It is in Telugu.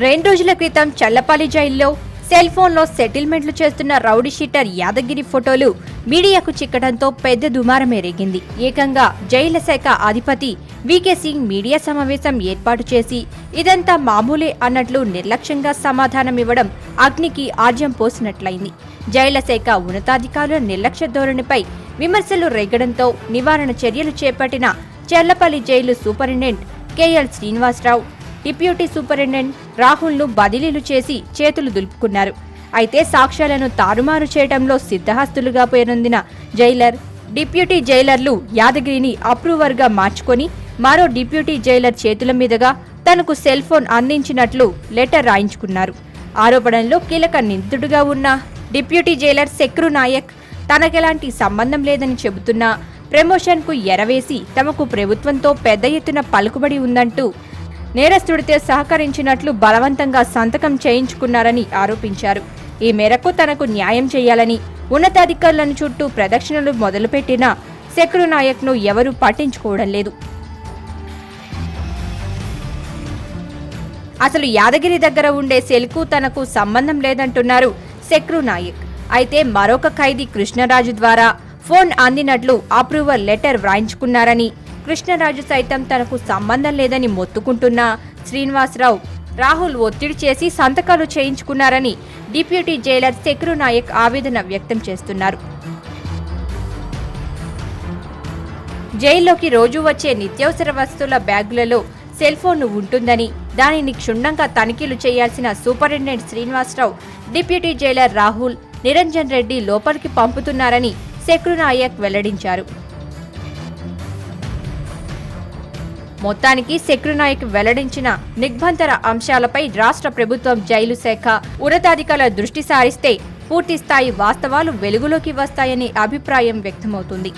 2 రోజుల క్రితం చల్లపల్లి జైల్లో సెల్ ఫోన్లో సెటిల్మెంట్లు చేస్తున్న రౌడీ షీటర్ యాదగిరి ఫోటోలు మీడియాకు చిక్కడంతో పెద్ద దుమారం ఎరిగింది. ఏకంగా జైళ్ల శాఖ అధిపతి వీకే సింగ్ మీడియా సమావేశం ఏర్పాటు చేసి ఇదంతా మామూలే అన్నట్లు నిర్లక్ష్యంగా సమాధానమివ్వడం అగ్నికి ఆజ్యం పోసినట్లయింది. జైళ్ల శాఖ ఉన్నతాధికారుల నిర్లక్ష్య ధోరణిపై విమర్శలు రేగడంతో నివారణ చర్యలు చేపట్టిన Challapalli jail superintendent KL Srinivasarao, deputy superintendent రాహుల్ను బదిలీలు చేసి చేతులు దులుపుకున్నారు. అయితే సాక్ష్యాలను తారుమారు చేయడంలో సిద్ధహస్తులుగా పేరొందిన జైలర్, డిప్యూటీ జైలర్లు యాదగిరిని అప్రూవర్గా మార్చుకొని మరో డిప్యూటీ జైలర్ చేతుల మీదుగా తనకు సెల్ ఫోన్ అందించినట్లు లెటర్ రాయించుకున్నారు. ఆరోపణల్లో కీలక నిందితుడిగా ఉన్న డిప్యూటీ జైలర్ శక్రు నాయక్ తనకెలాంటి సంబంధం లేదని చెబుతున్నా ప్రమోషన్కు ఎరవేసి తమకు ప్రభుత్వంతో పెద్ద ఎత్తున పలుకుబడి ఉందంటూ నేరస్తుడితో సహకరించినట్లు బలవంతంగా సంతకం చేయించుకున్నారని ఆరోపించారు. ఈ మేరకు తనకు న్యాయం చేయాలని ఉన్నతాధికారులను చుట్టూ ప్రదక్షిణలు మొదలుపెట్టిన శక్రు నాయక్ను ఎవరూ పట్టించుకోవడం లేదు. అసలు యాదగిరి దగ్గర ఉండే సెల్కు తనకు సంబంధం లేదంటున్నారు శక్రు నాయక్. అయితే మరొక ఖైదీ కృష్ణరాజు ద్వారా ఫోన్ అందినట్లు అప్రూవల్ లెటర్ వ్రాయించుకున్నారని, కృష్ణరాజు సైతం తనకు సంబంధం లేదని మొత్తుకుంటున్న శ్రీనివాసరావు, రాహుల్ ఒత్తిడి చేసి సంతకాలు చేయించుకున్నారని డిప్యూటీ జైలర్ శక్రు నాయక్ ఆవేదన వ్యక్తం చేస్తున్నారు. జైల్లోకి రోజు వచ్చే నిత్యావసర వస్తువుల బ్యాగులలో సెల్ ఫోన్ ఉంటుందని, దానిని క్షుణ్ణంగా తనిఖీలు చేయాల్సిన superintendent Srinivasarao, deputy jailer Rahul, Niranjan Reddy లోపలికి పంపుతున్నారని శక్రు నాయక్ వెల్లడించారు. మొత్తానికి శక్రు నాయక్ వెల్లడించిన నిగ్బంధర అంశాలపై రాష్ట్ర ప్రభుత్వం, జైలు శాఖ ఉన్నతాధికారుల దృష్టి సారిస్తే పూర్తిస్థాయి వాస్తవాలు వెలుగులోకి వస్తాయనే అభిప్రాయం వ్యక్తమవుతుంది.